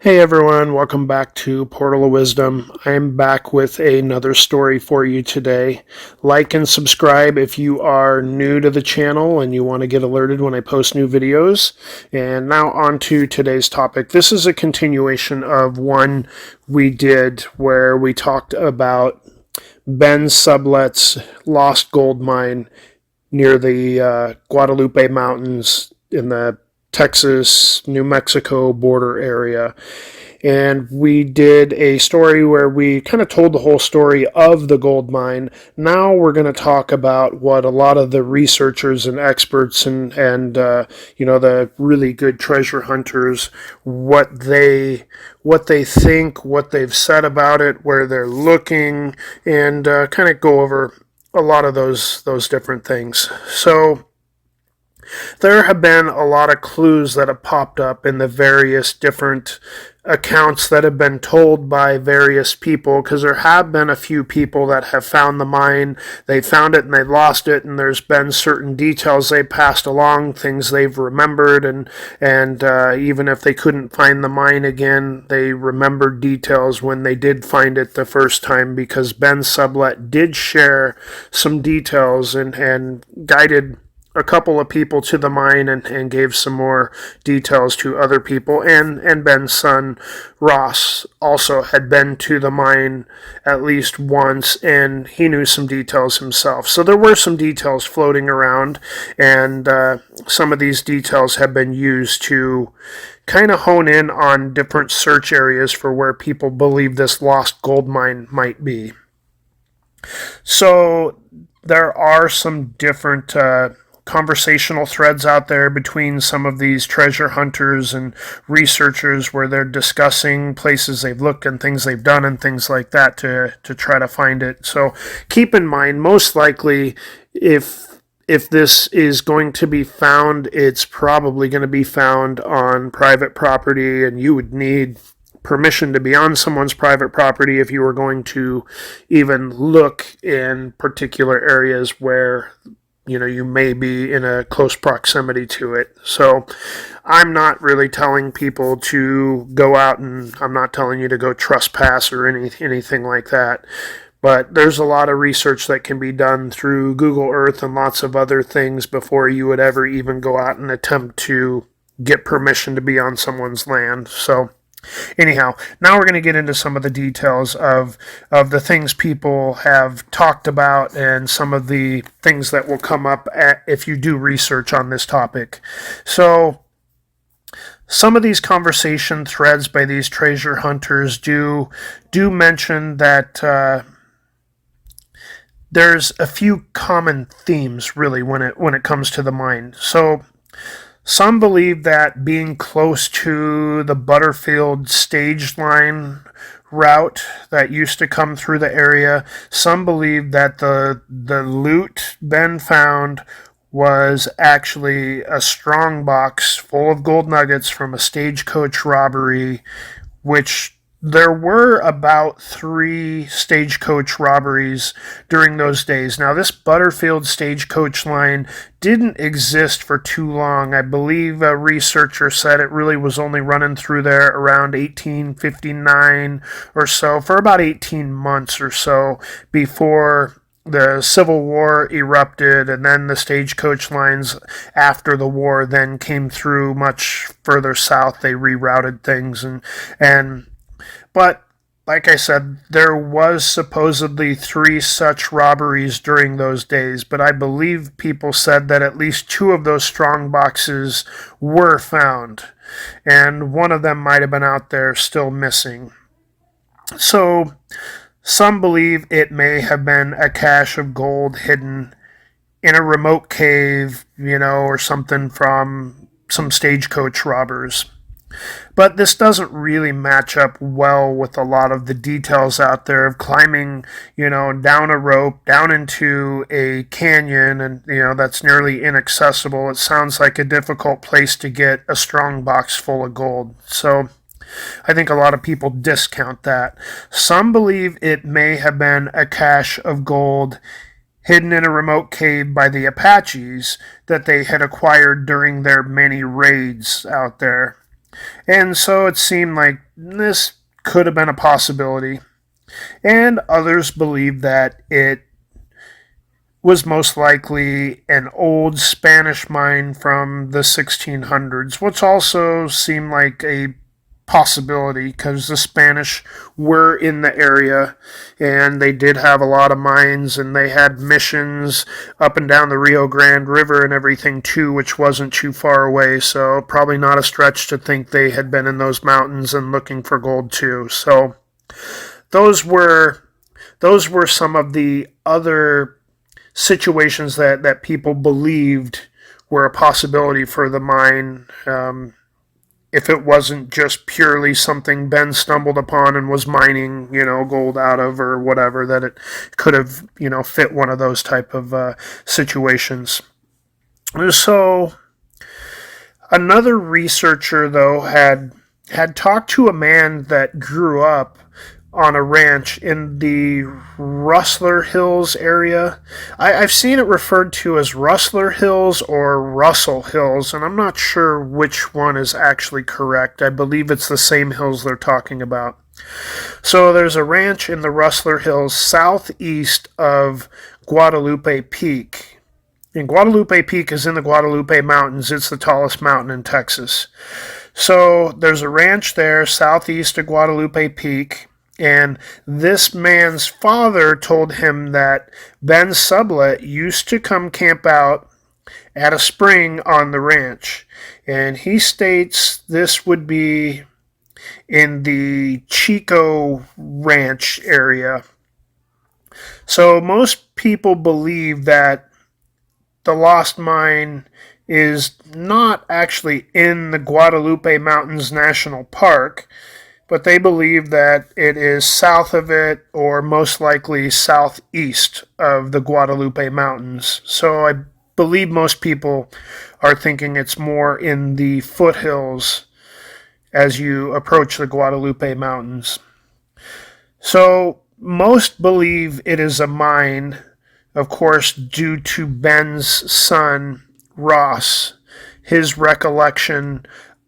Hey everyone, welcome back to Portal of Wisdom. I'm back with another story for you today. Like and subscribe if you are new to the channel and you want to get alerted when I post new videos. And now on to today's topic. This is a continuation of one we did where we talked about Ben Sublett's Lost Gold Mine near the Guadalupe Mountains in the Texas, New Mexico border area. And we did a story where we kind of told the whole story of the gold mine. Now we're going to talk about what a lot of the researchers and experts and the really good treasure hunters, what they think, what they've said about it, where they're looking, and kind of go over a lot of those different things. So there have been a lot of clues that have popped up in the various different accounts that have been told by various people, because there have been a few people that have found the mine. They found it and they lost it, and there's been certain details they passed along, things they've remembered, and even if they couldn't find the mine again, they remembered details when they did find it the first time, because Ben Sublett did share some details and guided a couple of people to the mine and gave some more details to other people. And Ben's son, Ross, also had been to the mine at least once, and he knew some details himself. So there were some details floating around, and some of these details have been used to kind of hone in on different search areas for where people believe this lost gold mine might be. So there are some different conversational threads out there between some of these treasure hunters and researchers where they're discussing places they've looked and things they've done and things like that to try to find it. So keep in mind, most likely, if this is going to be found, it's probably going to be found on private property, and you would need permission to be on someone's private property if you were going to even look in particular areas where you may be in a close proximity to it. So I'm not really telling people to go out, and I'm not telling you to go trespass or anything like that. But there's a lot of research that can be done through Google Earth and lots of other things before you would ever even go out and attempt to get permission to be on someone's land. So anyhow, now we're going to get into some of the details of the things people have talked about and some of the things that will come up if you do research on this topic. So some of these conversation threads by these treasure hunters do mention that there's a few common themes really when it comes to the mine. So some believe that being close to the Butterfield stage line route that used to come through the area, some believe that the loot Ben found was actually a strong box full of gold nuggets from a stagecoach robbery, which there were about 3 stagecoach robberies during those days. Now, this Butterfield stagecoach line didn't exist for too long. I believe a researcher said it really was only running through there around 1859 or so, for about 18 months or so before the Civil War erupted, and then the stagecoach lines after the war then came through much further south. They rerouted things but like I said, there was supposedly 3 such robberies during those days, but I believe people said that at least 2 of those strong boxes were found, and one of them might have been out there still missing. So some believe it may have been a cache of gold hidden in a remote cave, or something from some stagecoach robbers. But this doesn't really match up well with a lot of the details out there of climbing, down a rope, down into a canyon, and, that's nearly inaccessible. It sounds like a difficult place to get a strong box full of gold. So I think a lot of people discount that. Some believe it may have been a cache of gold hidden in a remote cave by the Apaches that they had acquired during their many raids out there. And so it seemed like this could have been a possibility. And others believe that it was most likely an old Spanish mine from the 1600s, which also seemed like a possibility because the Spanish were in the area and they did have a lot of mines and they had missions up and down the Rio Grande River and everything too, which wasn't too far away. So, probably not a stretch to think they had been in those mountains and looking for gold too. So, those were those were some of the other situations that people believed were a possibility for the mine. If it wasn't just purely something Ben stumbled upon and was mining, gold out of or whatever, that it could have, fit one of those type of situations. So another researcher though had talked to a man that grew up on a ranch in the Rustler Hills area. I've seen it referred to as Rustler Hills or Russell Hills, and I'm not sure which one is actually correct. I believe it's the same hills they're talking about. So there's a ranch in the Rustler Hills southeast of Guadalupe Peak. And Guadalupe Peak is in the Guadalupe Mountains. It's the tallest mountain in Texas. So there's a ranch there southeast of Guadalupe Peak. And this man's father told him that Ben Sublett used to come camp out at a spring on the ranch. And he states this would be in the Chico Ranch area. So most people believe that the Lost Mine is not actually in the Guadalupe Mountains National Park, but they believe that it is south of it or most likely southeast of the Guadalupe Mountains. So I believe most people are thinking it's more in the foothills as you approach the Guadalupe Mountains. So most believe it is a mine, of course, due to Ben's son, Ross, his recollection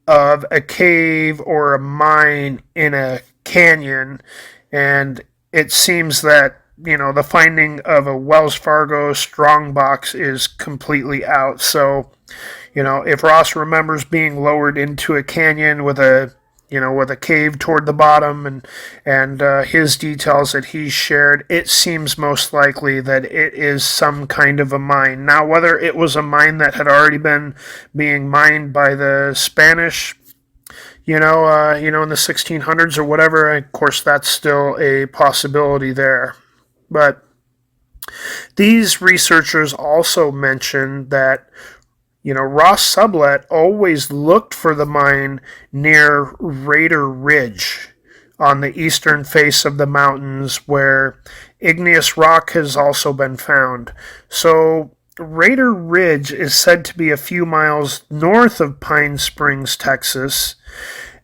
of a cave or a mine in a canyon. And it seems that, the finding of a Wells Fargo strongbox is completely out. So, if Ross remembers being lowered into a canyon with a cave toward the bottom and his details that he shared, it seems most likely that it is some kind of a mine. Now, whether it was a mine that had already been being mined by the Spanish, in the 1600s or whatever, of course, that's still a possibility there. But these researchers also mentioned that Ross Sublett always looked for the mine near Raider Ridge on the eastern face of the mountains where igneous rock has also been found. So Raider Ridge is said to be a few miles north of Pine Springs, Texas,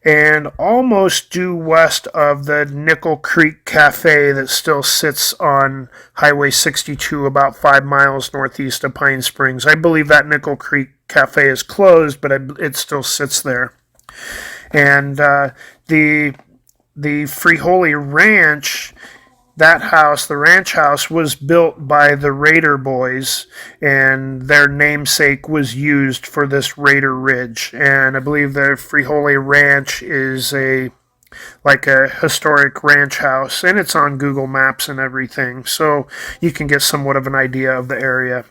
and almost due west of the Nickel Creek Cafe that still sits on Highway 62 about 5 miles northeast of Pine Springs. I believe that Nickel Creek Cafe is closed, but it still sits there. And the Frijoli Ranch, that house, the ranch house, was built by the Raider boys, and their namesake was used for this Raider Ridge. And I believe the Frijoli Ranch is like a historic ranch house, and it's on Google Maps and everything, so you can get somewhat of an idea of the area.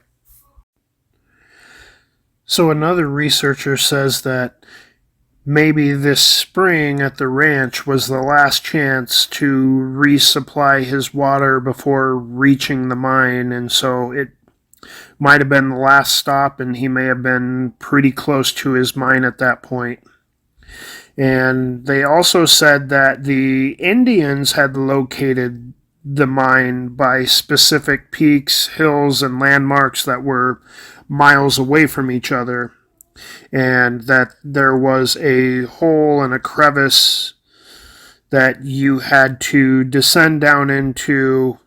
So another researcher says that maybe this spring at the ranch was the last chance to resupply his water before reaching the mine, and so it might have been the last stop, and he may have been pretty close to his mine at that point. And they also said that the Indians had located the mine by specific peaks, hills, and landmarks that were miles away from each other, and that there was a hole and a crevice that you had to descend down into,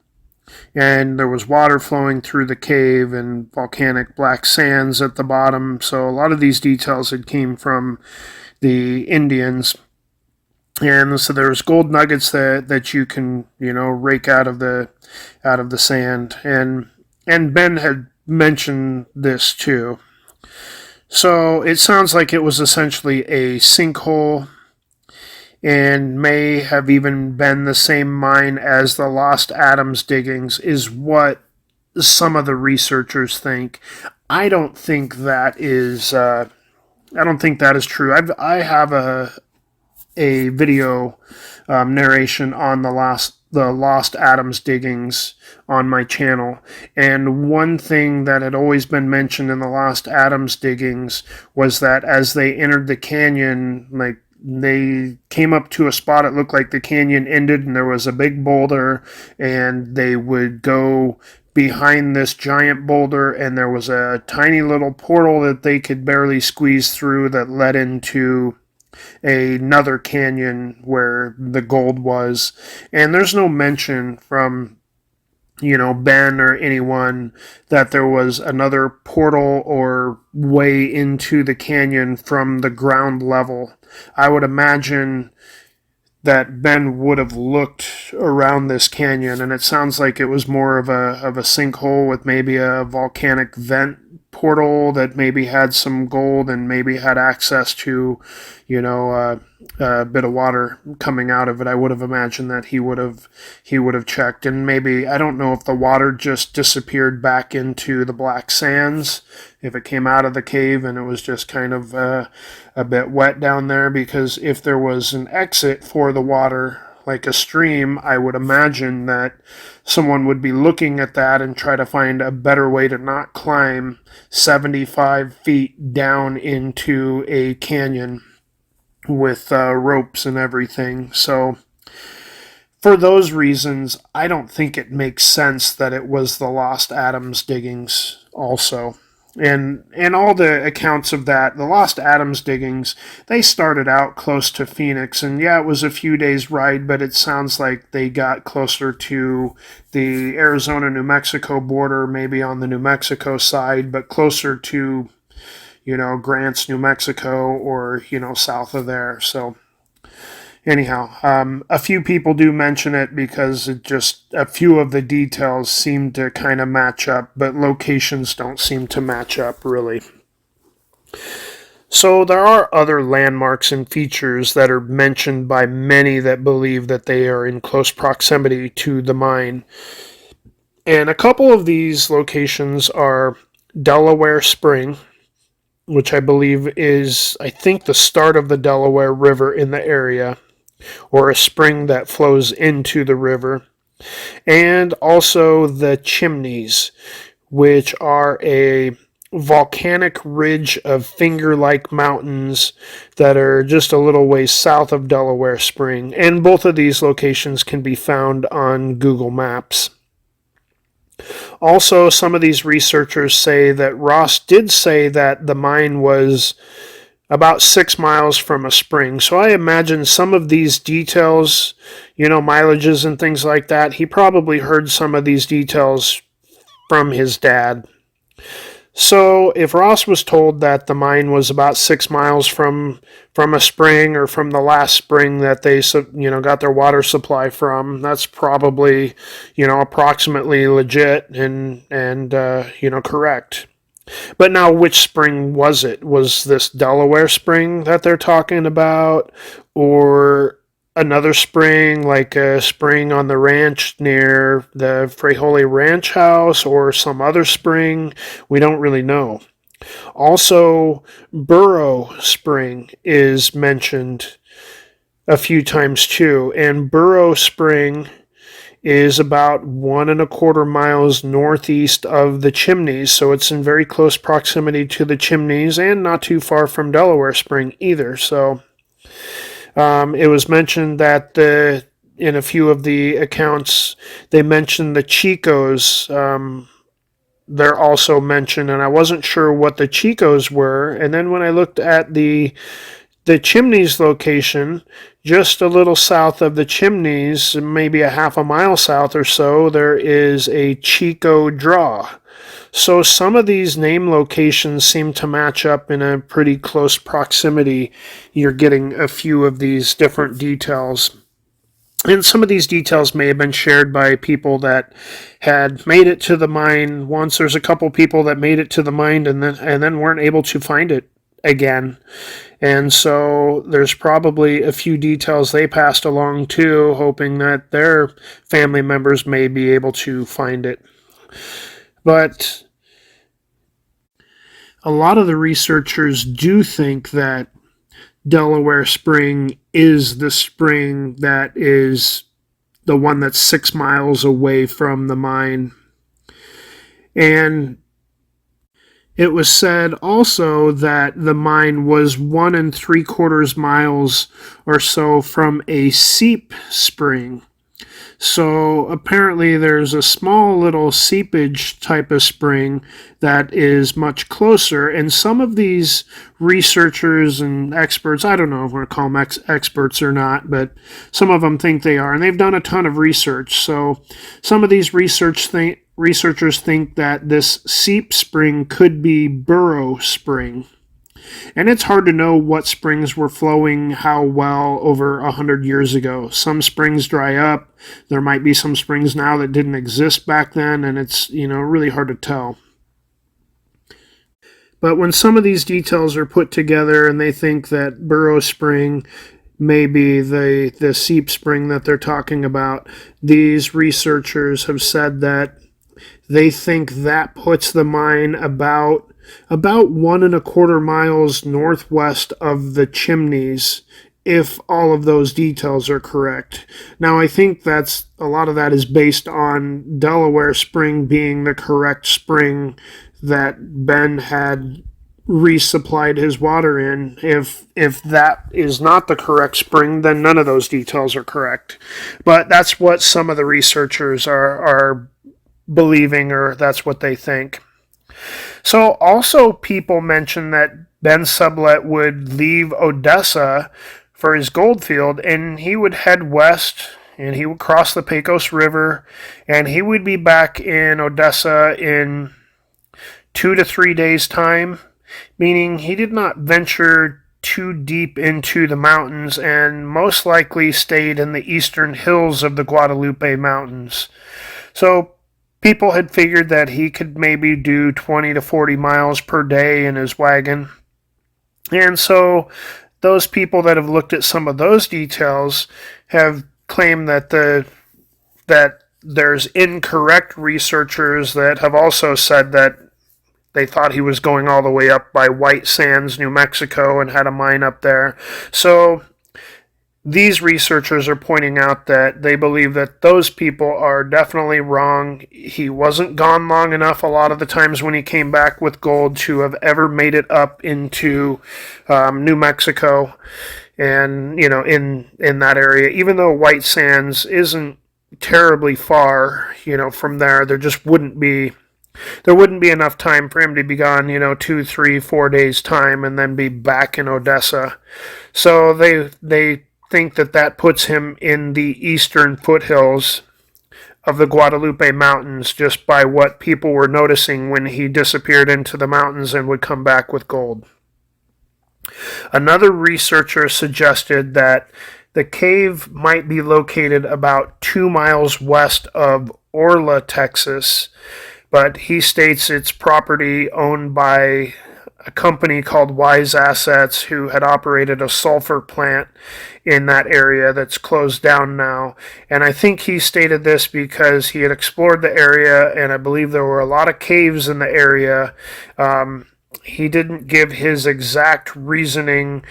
and there was water flowing through the cave and volcanic black sands at the bottom. So a lot of these details had came from the Indians. And so there's gold nuggets that you can rake out of the sand, and Ben had mentioned this too. So it sounds like it was essentially a sinkhole, and may have even been the same mine as the Lost Adams diggings, is what some of the researchers think. I don't think that is. I don't think that is true. I have a video narration on the Lost Adams diggings on my channel, and one thing that had always been mentioned in the Lost Adams diggings was that as they entered the canyon, like they came up to a spot, it looked like the canyon ended and there was a big boulder, and they would go behind this giant boulder, and there was a tiny little portal that they could barely squeeze through that led into another canyon where the gold was. And there's no mention from Ben or anyone that there was another portal or way into the canyon from the ground level. I would imagine that Ben would have looked around this canyon, and it sounds like it was more of a sinkhole with maybe a volcanic vent portal that maybe had some gold and maybe had access to, a bit of water coming out of it. I would have imagined that he would have checked, and maybe I don't know if the water just disappeared back into the black sands, if it came out of the cave and it was just kind of a bit wet down there, because if there was an exit for the water, like a stream, I would imagine that someone would be looking at that and try to find a better way to not climb 75 feet down into a canyon with ropes and everything. So for those reasons, I don't think it makes sense that it was the Lost Adams diggings also. And all the accounts of that, the Lost Adams diggings, they started out close to Phoenix, and yeah, it was a few days' ride, but it sounds like they got closer to the Arizona-New Mexico border, maybe on the New Mexico side, but closer to, Grants, New Mexico, or, south of there. So anyhow, a few people do mention it because it just a few of the details seem to kind of match up, but locations don't seem to match up really. So there are other landmarks and features that are mentioned by many that believe that they are in close proximity to the mine. And a couple of these locations are Delaware Spring, which I believe is, I think, the start of the Delaware River in the area, or a spring that flows into the river, and also the Chimneys, which are a volcanic ridge of finger-like mountains that are just a little ways south of Delaware Spring, and both of these locations can be found on Google Maps. Also, some of these researchers say that Ross did say that the mine was about 6 miles from a spring. So I imagine some of these details, mileages and things like that, he probably heard some of these details from his dad. So if Ross was told that the mine was about 6 miles from a spring, or from the last spring that they got their water supply from, that's probably approximately legit and correct. But now, which spring was it? Was this Delaware Spring that they're talking about, or another spring, like a spring on the ranch near the Frejoli Ranch House, or some other spring? We don't really know. Also, Burrow Spring is mentioned a few times too, and Burrow Spring is about 1.25 miles northeast of the Chimneys, so it's in very close proximity to the Chimneys and not too far from Delaware Spring either. So it was mentioned that in a few of the accounts they mentioned the Chicos. They're also mentioned, and I wasn't sure what the Chicos were. And then when I looked at the The Chimneys location, just a little south of the Chimneys, maybe a half a mile south or so, there is a Chico Draw. So some of these name locations seem to match up in a pretty close proximity. You're getting a few of these different details. And some of these details may have been shared by people that had made it to the mine once. There's a couple people that made it to the mine and then weren't able to find it again. And so there's probably a few details they passed along too, hoping that their family members may be able to find it. But a lot of the researchers do think that Delaware Spring is the spring that is the one that's 6 miles away from the mine. And it was said also that the mine was 1 3/4 miles or so from a seep spring. So apparently there's a small little seepage type of spring that is much closer. And some of these researchers and experts, I don't know if we're going to call them experts or not, but some of them think they are. And they've done a ton of research. So some of these researchers think that this seep spring could be Burrow Spring. And it's hard to know what springs were flowing how well over 100 years ago. Some springs dry up. There might be some springs now that didn't exist back then, and it's, really hard to tell. But when some of these details are put together and they think that Burrow Spring may be the seep spring that they're talking about, these researchers have said that they think that puts the mine about 1 1/4 miles northwest of the Chimneys, if all of those details are correct. Now, I think that's a lot of that is based on Delaware Spring being the correct spring that Ben had resupplied his water in. If that is not the correct spring, then none of those details are correct. But that's what some of the researchers are believing, or that's what they think. So also people mentioned that Ben Sublett would leave Odessa for his gold field and he would head west and he would cross the Pecos River and he would be back in Odessa in 2 to 3 days' time, meaning he did not venture too deep into the mountains and most likely stayed in the eastern hills of the Guadalupe Mountains. So people had figured that he could maybe do 20 to 40 miles per day in his wagon. And so those people that have looked at some of those details have claimed that there's incorrect researchers that have also said that they thought he was going all the way up by White Sands, New Mexico, and had a mine up there. So these researchers are pointing out that they believe that those people are definitely wrong. He wasn't gone long enough a lot of the times when he came back with gold to have ever made it up into New Mexico and, in that area. Even though White Sands isn't terribly far, from there, there wouldn't be enough time for him to be gone, 2, 3, 4 days time and then be back in Odessa. So they think that puts him in the eastern foothills of the Guadalupe Mountains just by what people were noticing when he disappeared into the mountains and would come back with gold. Another researcher suggested that the cave might be located about 2 miles west of Orla, Texas, but he states it's property owned by a company called Wise Assets who had operated a sulfur plant in that area that's closed down now. And I think he stated this because he had explored the area and I believe there were a lot of caves in the area. He didn't give his exact reasoning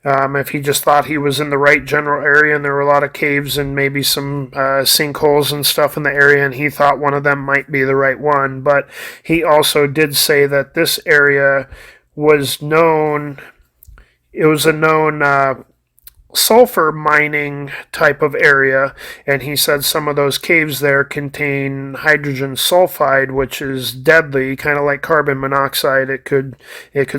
if he just thought he was in the right general area and there were a lot of caves and maybe some sinkholes and stuff in the area and he thought one of them might be the right one. But he also did say that this area was known, it was a known sulfur mining type of area, and he said some of those caves there contain hydrogen sulfide, which is deadly, kind of like carbon monoxide. It could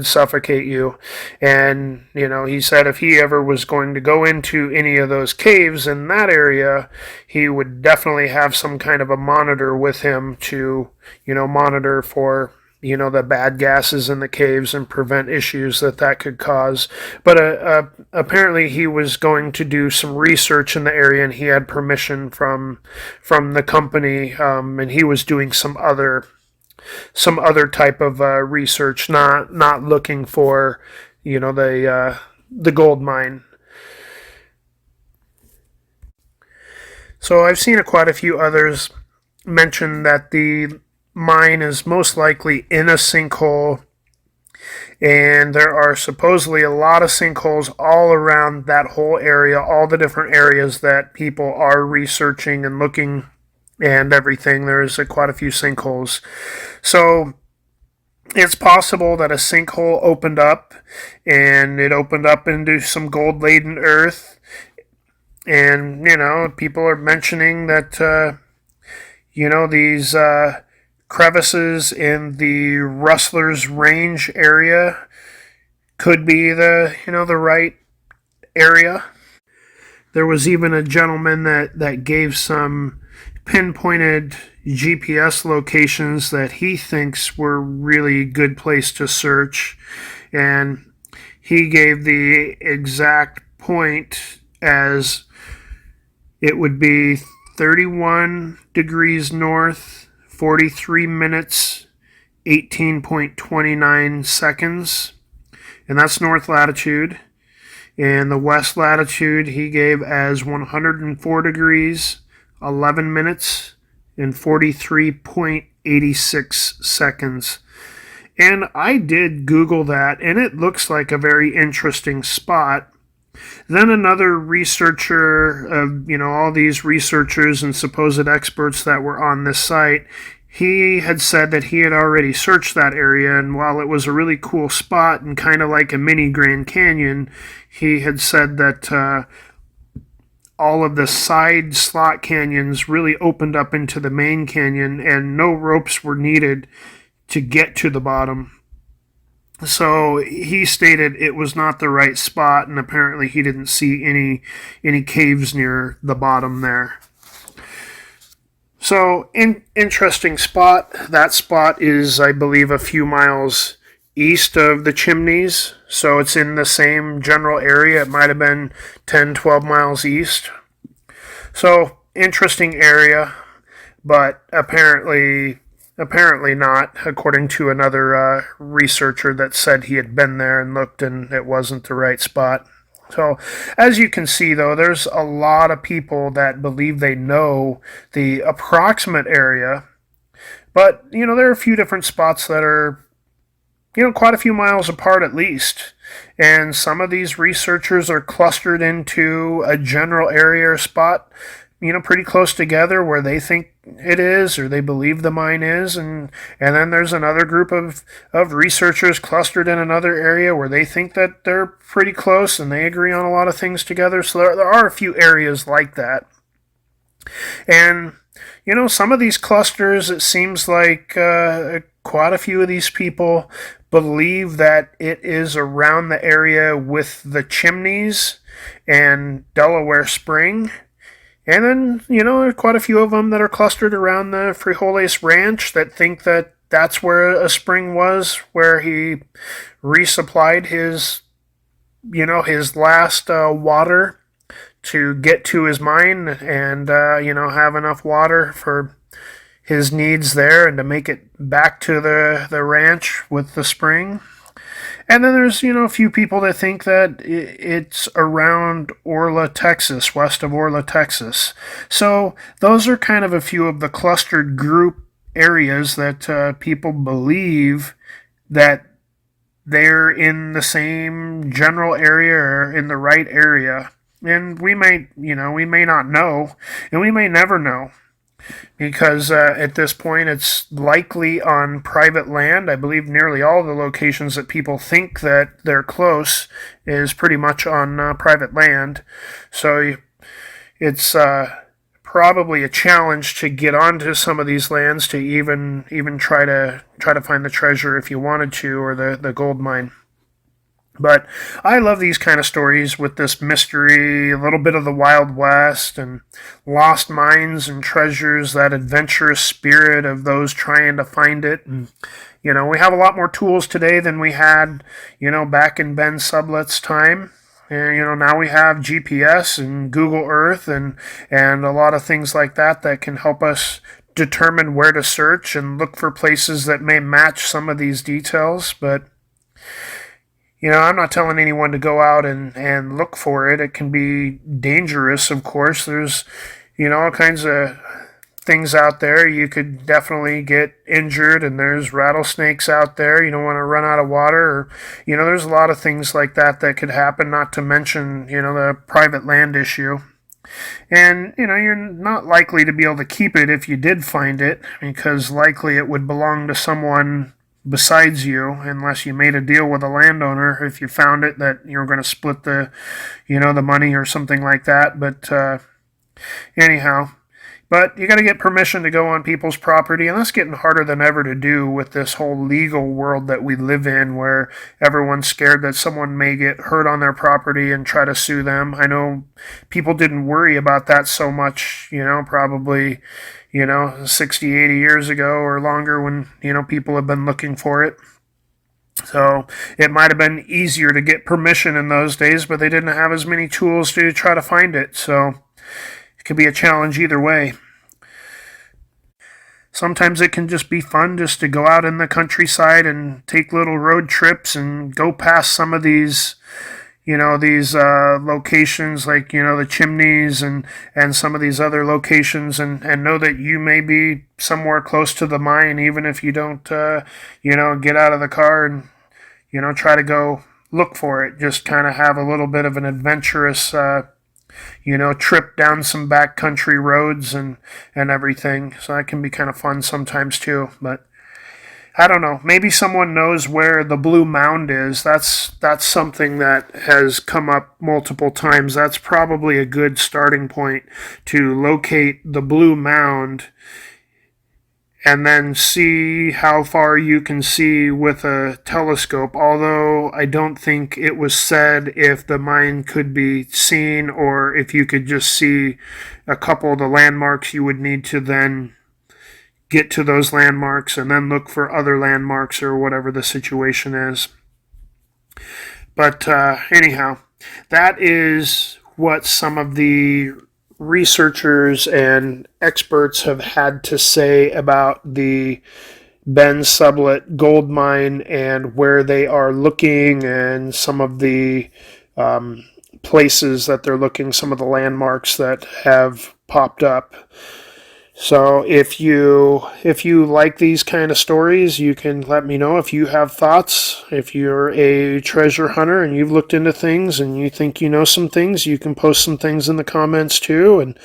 suffocate you. And he said if he ever was going to go into any of those caves in that area, he would definitely have some kind of a monitor with him to monitor for the bad gases in the caves and prevent issues that could cause. But apparently he was going to do some research in the area, and he had permission from the company, and he was doing some other type of research, not looking for the gold mine. So I've seen quite a few others mention that the mine is most likely in a sinkhole, and there are supposedly a lot of sinkholes all around that whole area, all the different areas that people are researching and looking and everything. There's quite a few sinkholes. So it's possible that a sinkhole opened up, and it opened up into some gold laden earth. And, people are mentioning that, these crevices in the Rustler's Range area could be the right area. There was even a gentleman that gave some pinpointed GPS locations that he thinks were really good place to search, and he gave the exact point as it would be 31 degrees north, 43 minutes, 18.29 seconds, and that's north latitude. And the west latitude he gave as 104 degrees, 11 minutes, and 43.86 seconds. And I did Google that, and it looks like a very interesting spot. Then another researcher, all these researchers and supposed experts that were on this site, he had said that he had already searched that area, and while it was a really cool spot and kind of like a mini Grand Canyon, he had said that all of the side slot canyons really opened up into the main canyon, and no ropes were needed to get to the bottom. So he stated it was not the right spot, and apparently he didn't see any caves near the bottom there. So, interesting spot. That spot is, I believe, a few miles east of the Chimneys. So it's in the same general area. It might have been 10, 12 miles east. So, interesting area, but apparently not, according to another researcher that said he had been there and looked, and it wasn't the right spot. So, as you can see, though, there's a lot of people that believe they know the approximate area, but, there are a few different spots that are, quite a few miles apart at least. And some of these researchers are clustered into a general area or spot, pretty close together where they think it is, or they believe the mine is, and then there's another group of researchers clustered in another area where they think that they're pretty close and they agree on a lot of things together. So there are a few areas like that. And, some of these clusters, it seems like quite a few of these people believe that it is around the area with the Chimneys and Delaware Spring. And then, quite a few of them that are clustered around the Frijoles Ranch that think that that's where a spring was, where he resupplied his last water to get to his mine and, have enough water for his needs there and to make it back to the ranch with the spring. And then there's, a few people that think that it's around Orla, Texas, west of Orla, Texas. So those are kind of a few of the clustered group areas that people believe that they're in the same general area or in the right area. And we may not know, and we may never know. because at this point it's likely on private land. I believe nearly all the locations that people think that they're close is pretty much on private land. So it's probably a challenge to get onto some of these lands to even try to find the treasure if you wanted to, or the gold mine. But I love these kind of stories with this mystery, a little bit of the Wild West, and lost mines and treasures, that adventurous spirit of those trying to find it. And, we have a lot more tools today than we had, back in Ben Sublett's time. And, now we have GPS and Google Earth and a lot of things like that can help us determine where to search and look for places that may match some of these details. But I'm not telling anyone to go out and look for it. It can be dangerous, of course. There's, all kinds of things out there. You could definitely get injured, and there's rattlesnakes out there. You don't want to run out of water, or, there's a lot of things like that could happen, not to mention, the private land issue. And, you're not likely to be able to keep it if you did find it, because likely it would belong to someone besides you, unless you made a deal with a landowner if you found it that you're going to split the money or something like that. But anyhow, but you got to get permission to go on people's property, and that's getting harder than ever to do with this whole legal world that we live in, where everyone's scared that someone may get hurt on their property and try to sue them. I know people didn't worry about that so much, probably 60, 80 years ago or longer, when, people have been looking for it. So it might have been easier to get permission in those days, but they didn't have as many tools to try to find it. So it could be a challenge either way. Sometimes it can just be fun just to go out in the countryside and take little road trips and go past some of these these locations, like, the chimneys and some of these other locations, and know that you may be somewhere close to the mine, even if you don't, get out of the car and, try to go look for it. Just kind of have a little bit of an adventurous, trip down some backcountry roads and everything. So that can be kind of fun sometimes too. But I don't know. Maybe someone knows where the Blue Mound is. That's something that has come up multiple times. That's probably a good starting point to locate the Blue Mound, and then see how far you can see with a telescope. Although I don't think it was said if the mine could be seen, or if you could just see a couple of the landmarks. You would need to then get to those landmarks and then look for other landmarks, or whatever the situation is. But anyhow, that is what some of the researchers and experts have had to say about the Ben Sublett gold mine and where they are looking, and some of the places that they're looking, some of the landmarks that have popped up. So if you like these kind of stories, you can let me know if you have thoughts. If you're a treasure hunter and you've looked into things and you think you know some things, you can post some things in the comments too. And,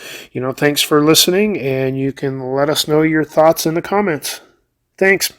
thanks for listening, and you can let us know your thoughts in the comments. Thanks.